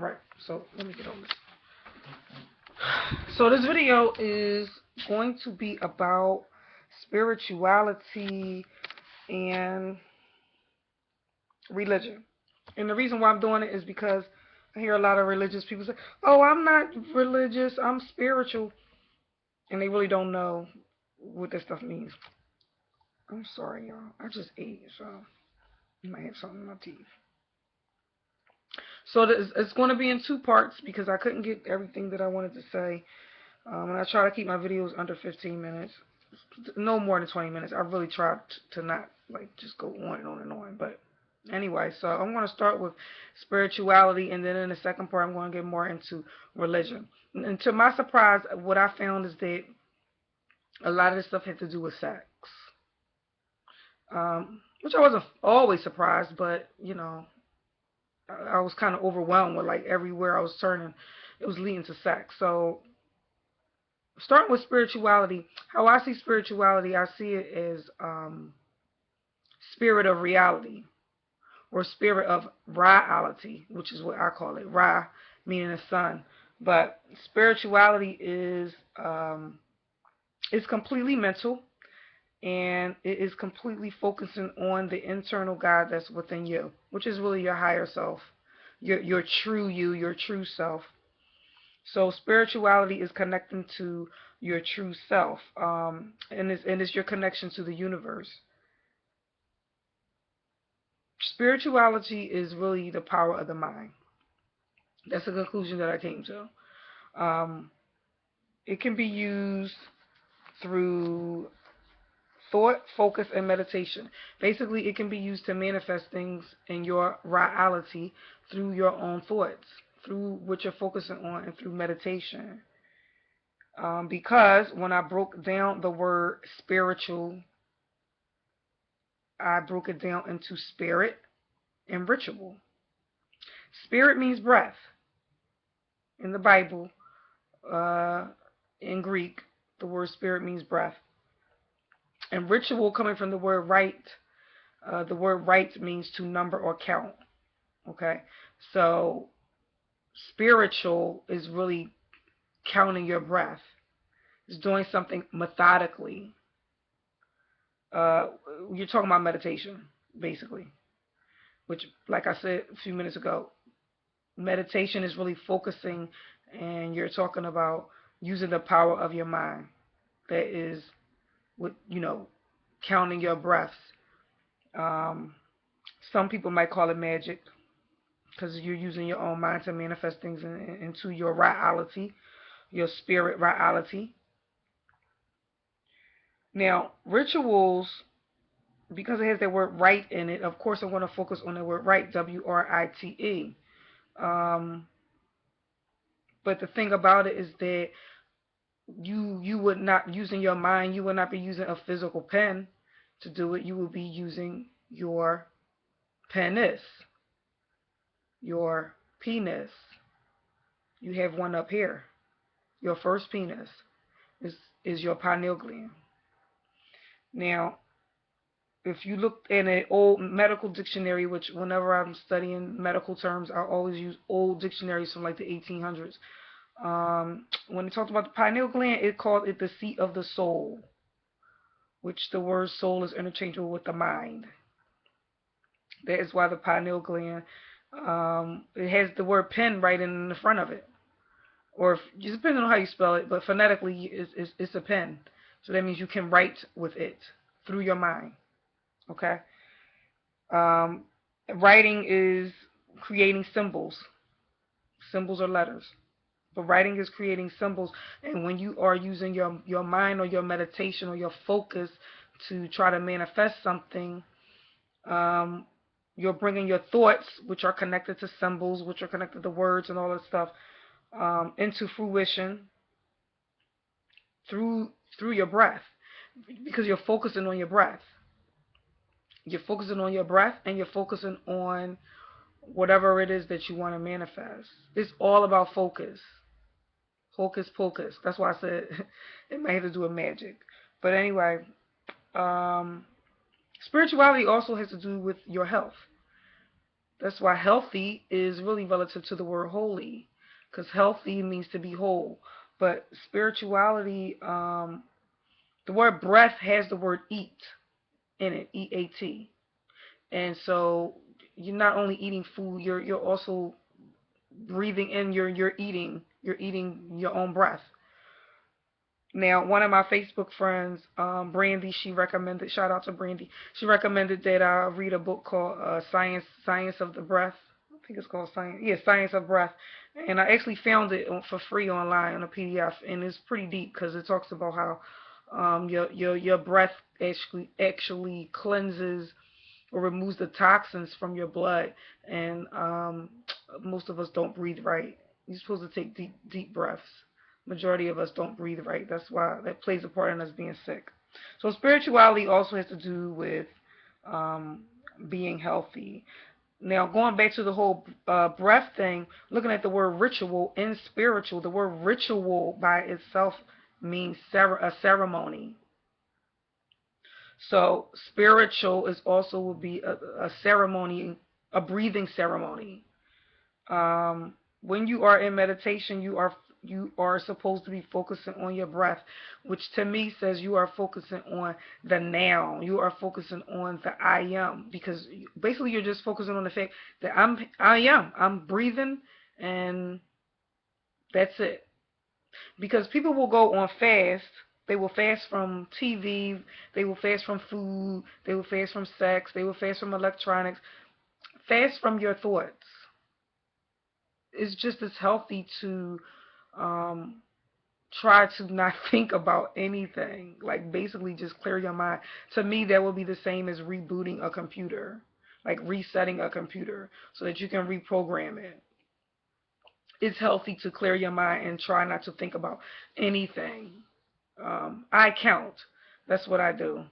Alright, so let me get on this. So this video is going to be about spirituality and religion. And the reason why I'm doing it is because I hear a lot of religious people say, oh, I'm not religious, I'm spiritual. And they really don't know what this stuff means. I'm sorry, y'all. I just ate, so I might have something in my teeth. So it's going to be in two parts because I couldn't get everything that I wanted to say. And I try to keep my videos under 15 minutes. No more than 20 minutes. I really try to not like just go on and on and on. But anyway, so I'm going to start with spirituality, and then in the second part I'm going to get more into religion. And to my surprise, what I found is that a lot of this stuff had to do with sex. Which I wasn't always surprised, but you know, I was kind of overwhelmed with like everywhere I was turning, it was leading to sex. So starting with spirituality, how I see spirituality, I see it as spirit of reality or spirit of reality, which is what I call it. Ra meaning the sun, but spirituality is it's completely mental, and it is completely focusing on the internal God that's within you, which is really your higher self, your true you, your true self. So spirituality is connecting to your true self, and it's your connection to the universe. Spirituality is really the power of the mind. That's the conclusion that I came to. It can be used through thought, focus, and meditation. Basically, it can be used to manifest things in your reality through your own thoughts, through what you're focusing on, and through meditation. Because when I broke down the word spiritual, I broke it down into spirit and ritual. Spirit means breath. In the Bible, in Greek, the word spirit means breath. And ritual, coming from the word rite, the word rite means to number or count. Okay, so spiritual is really counting your breath. It's doing something methodically. You're talking about meditation, basically, which, like I said a few minutes ago, meditation is really focusing, and you're talking about using the power of your mind. That is what, counting your breaths. Some people might call it magic because you're using your own mind to manifest things into your reality, your spirit reality. Now, rituals, because it has that word right in it, of course I'm going to focus on the word right, W-R-I-T-E. But the thing about it is that you would not, using your mind, you would not be using a physical pen to do it. You will be using your penis, your penis. You have one up here. Your first penis is your pineal gland. Now, if you look in an old medical dictionary, which whenever I'm studying medical terms, I always use old dictionaries from like the 1800s. When it talked about the pineal gland, it called it the seat of the soul, which the word soul is interchangeable with the mind. That is why the pineal gland, it has the word pen right in the front of it. Or just depending on how you spell it, but phonetically it's a pen. So that means you can write with it through your mind. Okay? Writing is creating symbols. Symbols are letters. But writing is creating symbols. And when you are using your mind or your meditation or your focus to try to manifest something, you're bringing your thoughts, which are connected to symbols, which are connected to words and all that stuff, into fruition through your breath, because you're focusing on your breath. You're focusing on your breath, and you're focusing on whatever it is that you want to manifest. It's all about focus. Hocus pocus. That's why I said it may have to do with magic. But anyway, spirituality also has to do with your health. That's why healthy is really relative to the word holy, because healthy means to be whole. But spirituality, the word breath has the word eat in it, EAT. And so you're not only eating food, you're also breathing in you're eating your own breath. Now, one of my Facebook friends, Brandy, she recommended. Shout out to Brandy. She recommended that I read a book called Science of the Breath. I think it's called Science. Yeah, Science of Breath. And I actually found it for free online on a PDF, and it's pretty deep because it talks about how your breath actually cleanses or removes the toxins from your blood. And most of us don't breathe right. You're supposed to take deep breaths. Majority of us don't breathe right. That's why that plays a part in us being sick. So spirituality also has to do with um, being healthy. Now, going back to the whole breath thing, looking at the word ritual in spiritual, the word ritual by itself means a ceremony. So spiritual is also will be a ceremony, a breathing ceremony. When you are in meditation, you are supposed to be focusing on your breath, which to me says you are focusing on the now. You are focusing on the I am, because basically you're just focusing on the fact that I'm breathing, and that's it. Because people will go on fast. They will fast from TV. They will fast from food. They will fast from sex. They will fast from electronics. Fast from your thoughts. It's just as healthy to um, try to not think about anything. Like basically just clear your mind. To me, that would be the same as rebooting a computer, like resetting a computer so that you can reprogram it. It's healthy to clear your mind and try not to think about anything. I count. That's what I do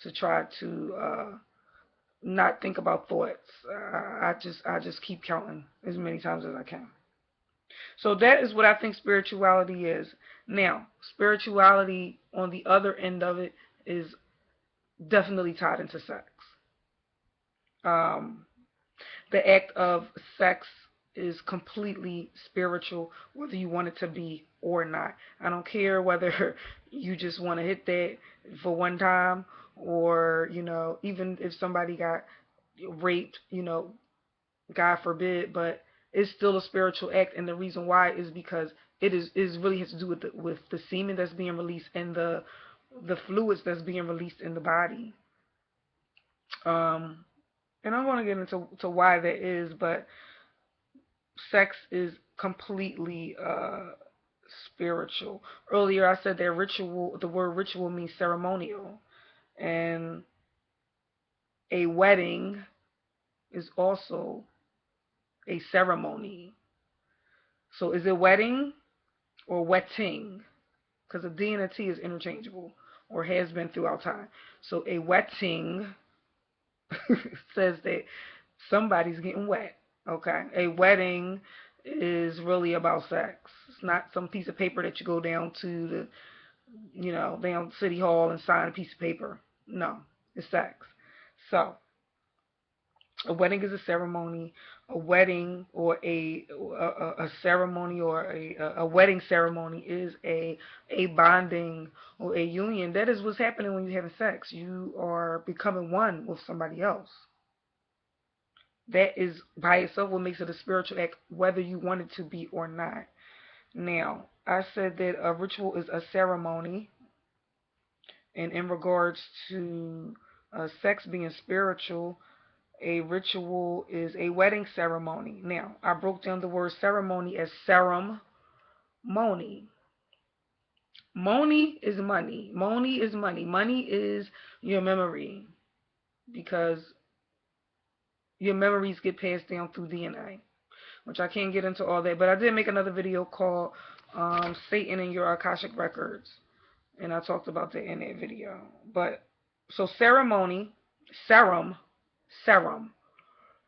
to try to not think about thoughts. I just keep counting as many times as I can. So that is what I think spirituality is. Now, spirituality on the other end of it is definitely tied into sex. Um, the act of sex is completely spiritual, whether you want it to be or not. I don't care whether you just want to hit that for one time, or even if somebody got raped, God forbid, but it's still a spiritual act, and the reason why is because it really has to do with the semen that's being released and the fluids that's being released in the body. Um, and I'm going to get into why that is, but sex is completely spiritual. Earlier, I said that ritual. The word ritual means ceremonial, and a wedding is also a ceremony. So, is it wedding or wetting? Because the D and the T is interchangeable, or has been throughout time. So, a wetting says that somebody's getting wet. Okay, a wedding is really about sex. It's not some piece of paper that you go down to down to City Hall and sign a piece of paper. No, it's sex. So a wedding is a ceremony. A wedding or a ceremony or a wedding ceremony is a bonding or a union. That is what's happening when you're having sex. You are becoming one with somebody else. That is by itself what makes it a spiritual act, whether you want it to be or not. Now, I said that a ritual is a ceremony, and in regards to sex being spiritual, a ritual is a wedding ceremony. Now, I broke down the word ceremony as serum moni. Moni is money. Moni is money. Money is your memory, because your memories get passed down through DNA, which I can't get into all that. But I did make another video called Satan and Your Akashic Records, and I talked about that in that video. But so ceremony, serum, SEREM.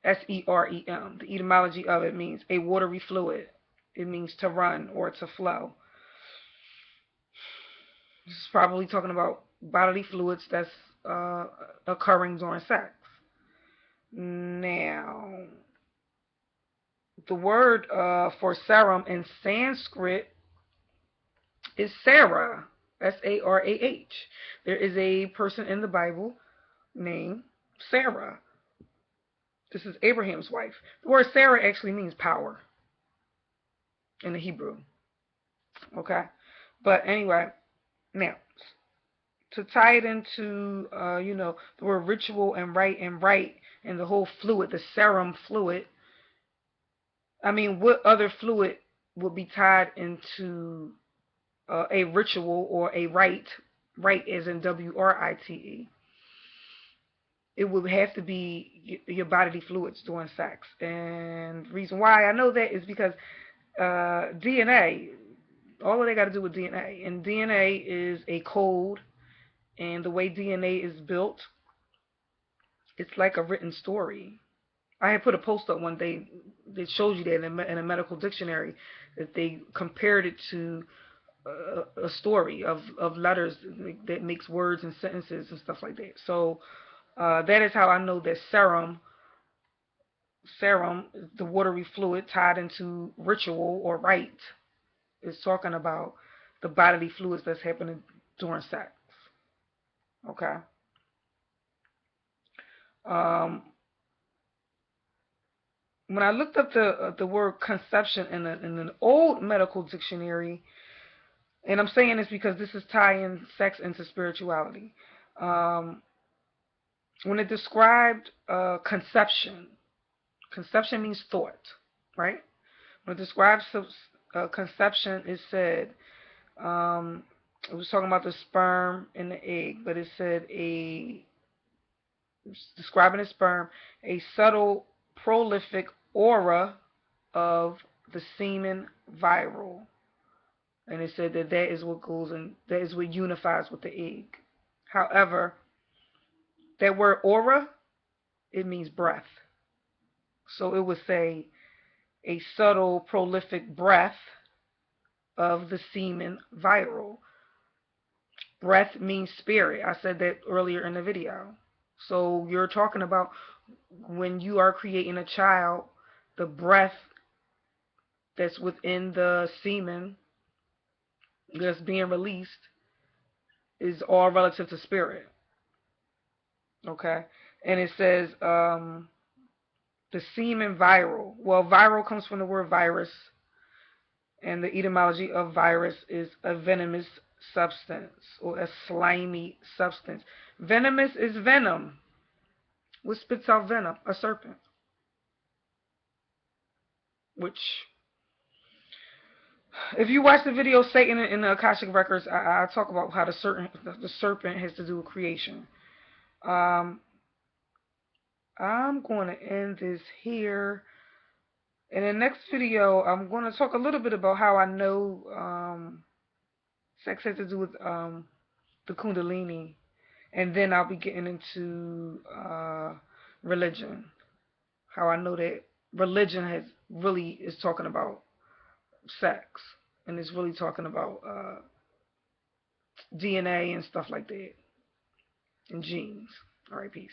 The etymology of it means a watery fluid. It means to run or to flow. This is probably talking about bodily fluids that's occurring during sex. Now, the word for serum in Sanskrit is Sarah, Sarah. There is a person in the Bible named Sarah. This is Abraham's wife. The word Sarah actually means power in the Hebrew. Okay? But anyway, now, to tie it into, the word ritual and rite and the whole fluid, the serum fluid, I mean, what other fluid would be tied into a ritual or a rite, rite as in WRITE? It would have to be your bodily fluids during sex. And the reason why I know that is because DNA, all of they got to do with DNA. And DNA is a code, and the way DNA is built, it's like a written story. I had put a post up one day that shows you that in a medical dictionary, that they compared it to a story of letters that makes words and sentences and stuff like that. So that is how I know that serum, the watery fluid tied into ritual or rite, is talking about the bodily fluids that's happening during sex. Okay. Um, when I looked up the word conception in an old medical dictionary, and I'm saying this because this is tying sex into spirituality. Um, when it described conception means thought, right? When it describes conception, it said, it was talking about the sperm and the egg, but it said describing the sperm, a subtle prolific aura of the semen viral. And it said that that is what goes in, that is what unifies with the egg. However, that word aura, it means breath. So it would say a subtle prolific breath of the semen viral. Breath means spirit. I said that earlier in the video. So you're talking about when you are creating a child, the breath that's within the semen that's being released is all relative to spirit. Okay? And it says the semen viral. Well, viral comes from the word virus, and the etymology of virus is a venomous substance or a slimy substance. Venomous is venom. What spits out venom? A serpent. Which, if you watch the video Satan in the Akashic Records, I talk about how the serpent has to do with creation. Um, I'm going to end this here. In the next video, I'm going to talk a little bit about how I know sex has to do with the Kundalini, and then I'll be getting into religion. How I know that religion is talking about sex, and it's really talking about DNA and stuff like that, and genes. All right, peace.